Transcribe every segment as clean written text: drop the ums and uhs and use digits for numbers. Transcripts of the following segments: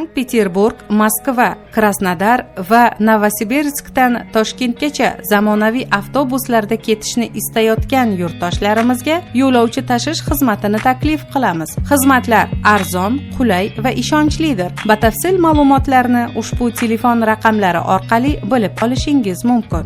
Sankt-Peterburg, Moskva, Krasnodar va Novosibirskdan Toshkentgacha zamonaviy avtobuslarda ketishni istayotgan yurtdoshlarimizga yo'lovchi tashish xizmatini taklif qilamiz. Xizmatlar arzon, qulay va ishonchlidir. Batafsil ma'lumotlarni ushbu telefon raqamlari orqali bilib olishingiz mumkin.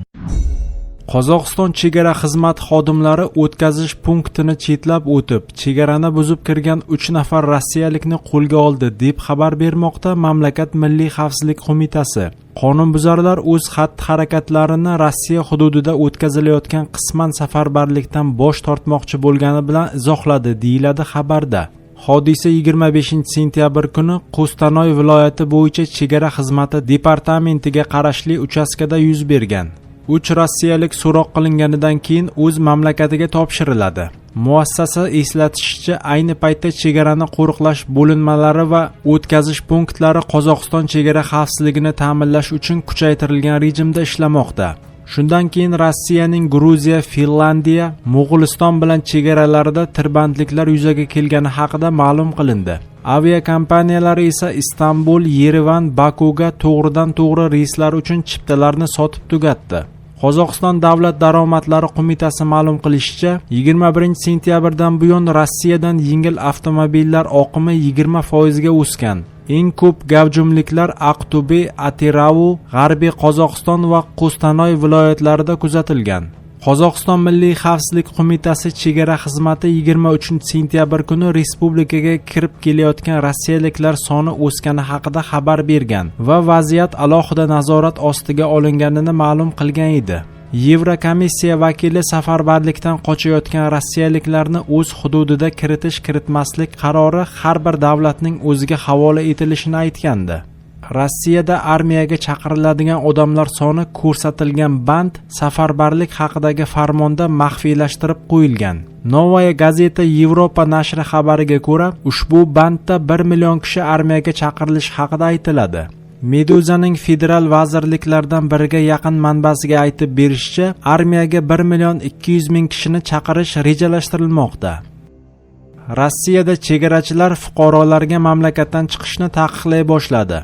Qozog'iston chegara xizmati xodimlari o'tkazish punktini chetlab o'tib, chegarani buzib kirgan 3 nafar rossiyalikni qo'lga oldi deb xabar bermoqda mamlakat Milliy xavfsizlik qo'mitasi. Qonunbuzarlar o'z xatti-harakatlarini Rossiya hududida o'tkazilayotgan qisman safarbarlikdan bosh tortmoqchi bo'lgani bilan izohladi, deyiladi xabarda. Hodisa 25-sentyabr kuni Qo'stanoy viloyati bo'yicha chegara xizmati departamentiga qarashli uchastkada yuz bergan. 3 rossiyalik so'roq qilinganidan keyin o'z mamlakatiga topshiriladi. Muassasa eslatishicha, ayni paytda chegarani qo'riqlash bo'linmalari va o'tkazish punktlari Qozog'iston chegara xavfsizligini ta'minlash uchun kuchaytirilgan rejimda ishlamoqda. Shundan keyin Rossiyaning Gruziya, Finlandiya, Mo'g'uliston bilan chegaralarida tirbandliklar yuzaga kelgani haqida ma'lum qilindi. Aviakompaniyalari esa Istanbul, Yerevan, Bakuga to'g'ridan-to'g'ri reyslar uchun chiptalarni sotib tugatdi. Qozog'iston Davlat daromadlari qo'mitasi ma'lum qilishicha, 21-sentyabrdan buyon Rossiyadan yengil avtomobillar oqimi 20% ga o'sgan. Eng ko'p gavjumliklar Aqto'be, Atiravu, G'arbiy Qozog'iston va Qo'stanoy viloyatlarida kuzatilgan. Qozog'iston Milliy xavfsizlik qo'mitasi chegara xizmati 23-sentyabr kuni respublikaga kirib kelayotgan rossiyaliklar soni o'sgani haqida xabar bergan va vaziyat alohida nazorat ostiga olinganini ma'lum qilgan edi. Yevrokomissiya vakili safarbarlikdan qochayotgan rossiyaliklarni o'z hududida kiritish-kiritmaslik qarori har bir davlatning o'ziga havola etilishini aytgandi. Rossiyada armiyaga chaqiriladigan odamlar soni ko'rsatilgan band safarbarlik haqidagi farmonda maxfiylashtirib qo'yilgan. Novaya gazeta Yevropa nashri xabariga ko'ra, ushbu bandda 1 million kishi armiyaga chaqirilishi haqida aytiladi. Meduzaning federal vazirliklardan biriga yaqin manbasiga aytib berishicha, armiyaga 1,200,000 kishini chaqirish rejalashtirilmoqda. Rossiyada chegarachilar fuqarolarga mamlakatdan chiqishni taqiqlay boshladi.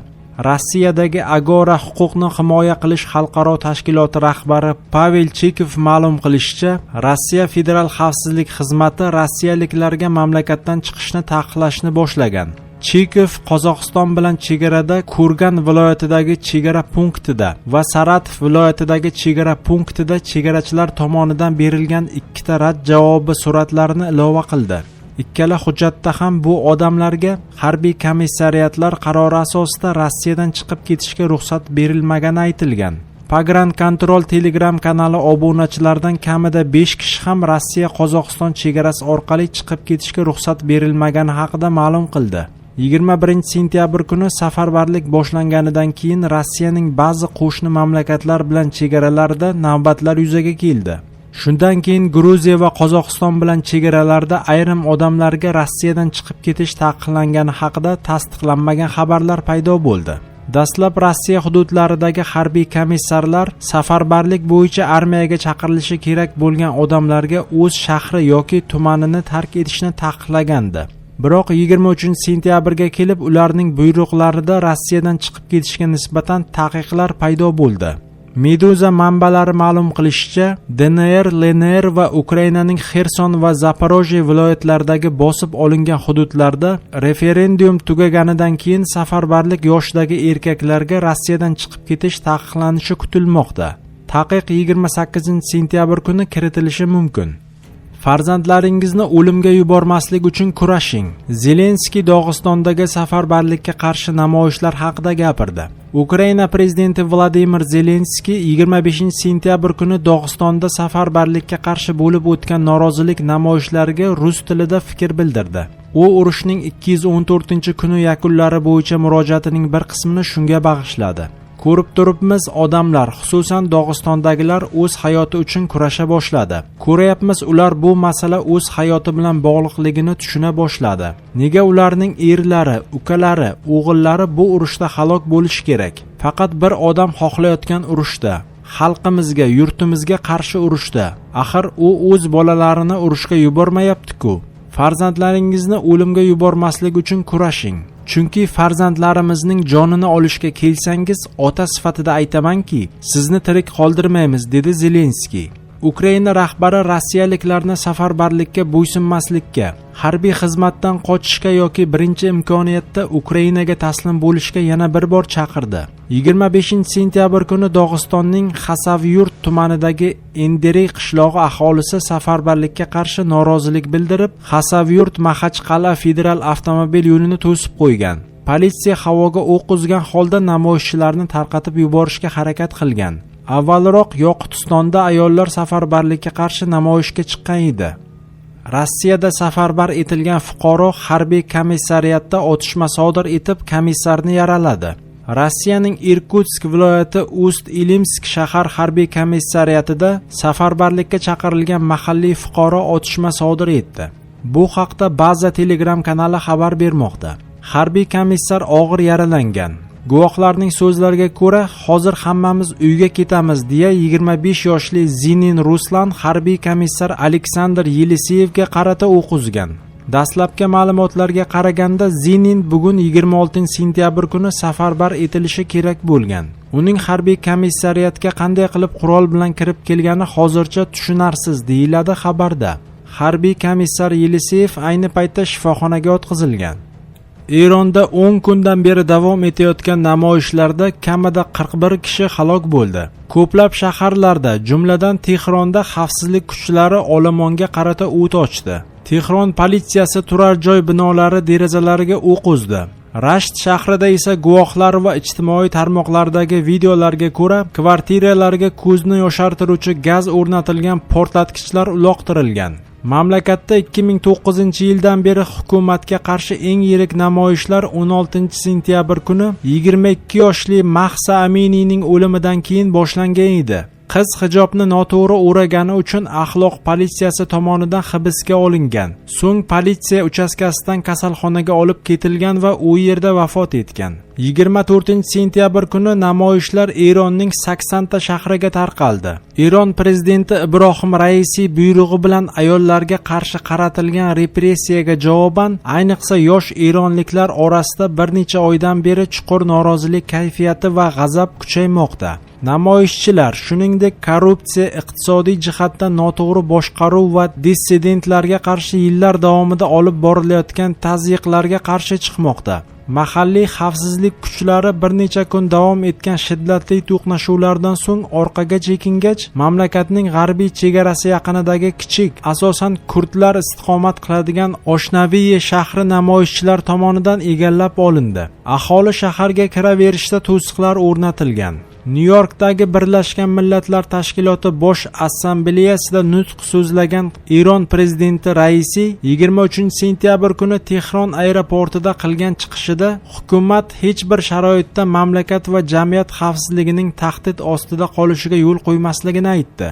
Rossiyadagi Agora huquqni himoya qilish xalqaro tashkiloti rahbari Pavel Chikov ma'lum qilishicha, Rossiya Federal xavfsizlik xizmati rossiyaliklarga mamlakatdan chiqishni taqiqlashni boshlagan. Chikov Qozog'iston bilan chegarada Kurgan viloyatidagi chegara punktida va Saratov viloyatidagi chegara punktida chegarachilar tomonidan berilgan 2 ta rad javobi suratlarini ilova qildi. Ikkala hujjatda ham bu odamlarga harbiy komissariyatlar qarori asosida Rossiyadan chiqib ketishga ruxsat berilmagani aytilgan. Pagran Control Telegram kanali obunachilaridan kamida 5 kishi ham Rossiya Qozog'iston chegarasi orqali chiqib ketishga ruxsat berilmagani haqida ma'lum qildi. 21-sentyabr kuni safarbarlik boshlanganidan keyin Rossiyaning ba'zi qo'shni mamlakatlar bilan chegaralarida navbatlar yuzaga keldi. Shundan keyin Gruziya va Qozog'iston bilan chegaralarda ayrim odamlarga Rossiyadan chiqib ketish taqiqlangani haqida tasdiqlanmagan xabarlar paydo bo'ldi. Dastlab Rossiya hududlaridagi harbiy komissarlar safarbarlik bo'yicha armiyaga chaqirilishi kerak bo'lgan odamlarga o'z shahri yoki tumanini tark etishni taqiqlagandi. Biroq 23-sentyabrga kelib ularning buyruqlarida Rossiyadan chiqib ketishga nisbatan taqiqlar paydo bo'ldi. Meduza manbalari ma'lum qilishicha, DNR, LNR va Ukrainaning Xerson va Zaporojye viloyatlaridagi bosib olingan hududlarda referendum tugaganidan keyin safarbarlik yoshidagi erkaklarga Rossiyadan chiqib ketish taqiqlanishi kutilmoqda. Taqiq 28-sentyabr kuni kiritilishi mumkin. Farzandlaringizni o'limga yubormaslik uchun kurashing. Zelenskiy Dog'istondagi safarbarlikka qarshi namoyishlar haqida gapirdi. Ukraina prezidenti Vladimir Zelenskiy 25-sentyabr kuni Dog'istonda safarbarlikka qarshi bo'lib o'tgan norozilik namoyishlariga rus tilida fikr bildirdi. U urushning 214-kuni yakunlari bo'yicha murojaatining bir qismini shunga bag'ishladi. Ko'rib turibmiz, odamlar, xususan Dog'istondagilar o'z hayoti uchun kurasha boshladi. Ko'ryapmiz, ular bu masala o'z hayoti bilan bog'liqligini tushuna boshladi. Nega ularning erlari, ukalari, o'g'illari bu urushda halok bo'lishi kerak? Faqat bir odam xohlayotgan urushda, xalqimizga, yurtimizga qarshi urushda. Axir u o'z bolalarini urushga yubormayapti-ku. Farzandlaringizni o'limga yubormaslik uchun kurashing. chunki farzandlarimizning jonini olishga kelsangiz ota sifatida aytamanki sizni tirik qoldirmaymiz, dedi Zelenskiy. Ukraina rahbari rossiyaliklarni safarbarlikka bo'ysunmaslikka, harbiy xizmatdan qochishga yoki birinchi imkoniyatda Ukrainaga taslim bo'lishga yana bir bor chaqirdi. 25-sentyabr kuni Dog'istonning Xasavyurt tumanidagi Enderey qishlog'i aholisi safarbarlikka qarshi norozilik bildirib, Xasavyurt Maxachqal'a federal avtomobil yo'lini to'sib qo'ygan. Politsiya havoga o'q uzgan holda namoyishchilarni tarqatib yuborishga harakat qilgan. Avvalroq Yoqutistonda ayollar safarbarlikka qarshi namoyishga chiqqan edi. Rossiyada safarbar etilgan fuqaro harbiy komissariyatda otishma sodir etib, komissarni yaraladi. Rossiyaning Irkutsk viloyati Ust-Ilimsk shahar harbiy komissariyatida safarbarlikka chaqirilgan mahalliy fuqaro otishma sodir etdi. Bu haqda Baza Telegram kanali xabar bermoqda. Harbiy komissar og'ir yaralangan. Guvohlarning so'zlariga ko'ra, hozir hammamiz uyga ketamiz, deya 25 yoshli Zinin Ruslan harbiy komissar Aleksandr Yeliseyevga qarata o'q uzgan. Dastlabki ma'lumotlarga qaraganda Zinin bugun 26-sentyabr kuni safarbar etilishi kerak bo'lgan. Uning harbiy komissariyatga qanday qilib qurol bilan kirib kelgani hozircha tushunarsiz, deyiladi xabarda. Harbiy komissar Yeliseyev ayni paytda shifoxonaga yotqizilgan. Eronda 10 kundan beri davom etayotgan namoyishlarda kamida 41 kishi halok bo'ldi. Ko'plab shaharlarda, jumladan Tehronda xavfsizlik kuchlari olomonga qarata o't ochdi. Tehron politsiyasi turar joy binolari derazalariga o'q uzdi. Rasht shahrida esa guvohlar va ijtimoiy tarmoqlardagi videolarga ko'ra, kvartiralarga ko'zni yoshartiruvchi gaz o'rnatilgan portlatgichlar uloqtirilgan. Mamlakatda 2009-yildan beri hukumatga qarshi eng yirik namoyishlar 16-sentyabr kuni 22 yoshli Mahsa Aminiyning o'limidan keyin boshlangan edi. Qiz hijobni noto'g'ri o'ragani uchun axloq politsiyasi tomonidan hibsga olingan. So'ng politsiya uchastkasidan kasalxonaga olib ketilgan va u yerda vafot etgan. 24-sentyabr kuni namoyishlar Eronning 80 ta shahriga tarqaldi. Eron prezidenti Ibrohim Raisi buyrug'i bilan ayollarga qarshi qaratilgan repressiyaga javoban, ayniqsa yosh eronliklar orasida bir necha oydan beri chuqur norozilik kayfiyati va g'azab kuchaymoqda. Namoyishchilar, shuningdek, korrupsiya, iqtisodiy jihatdan noto'g'ri boshqaruv va dissidentlarga qarshi yillar davomida olib borilayotgan tazyiqlarga qarshi chiqmoqda. Mahalliy xavfsizlik kuchlari bir necha kun davom etgan shiddatli to'qnashuvlardan so'ng orqaga chekingach, mamlakatning g'arbiy chegarasi yaqinidagi kichik, asosan kurdlar istiqomat qiladigan Oshnaviye shahri namoyishchilar tomonidan egallab olindi. Aholi shaharga kiraverishda to'siqlar o'rnatilgan. Nyu-Yorkdagi Birlashgan Millatlar Tashkiloti Bosh Assambleyasida nutq so'zlagan Eron prezidenti Raisi 23-sentyabr kuni Tehron aeroportida qilgan chiqishida hukumat hech bir sharoitda mamlakat va jamiyat xavfsizligining tahdid ostida qolishiga yo'l qo'ymasligini aytdi.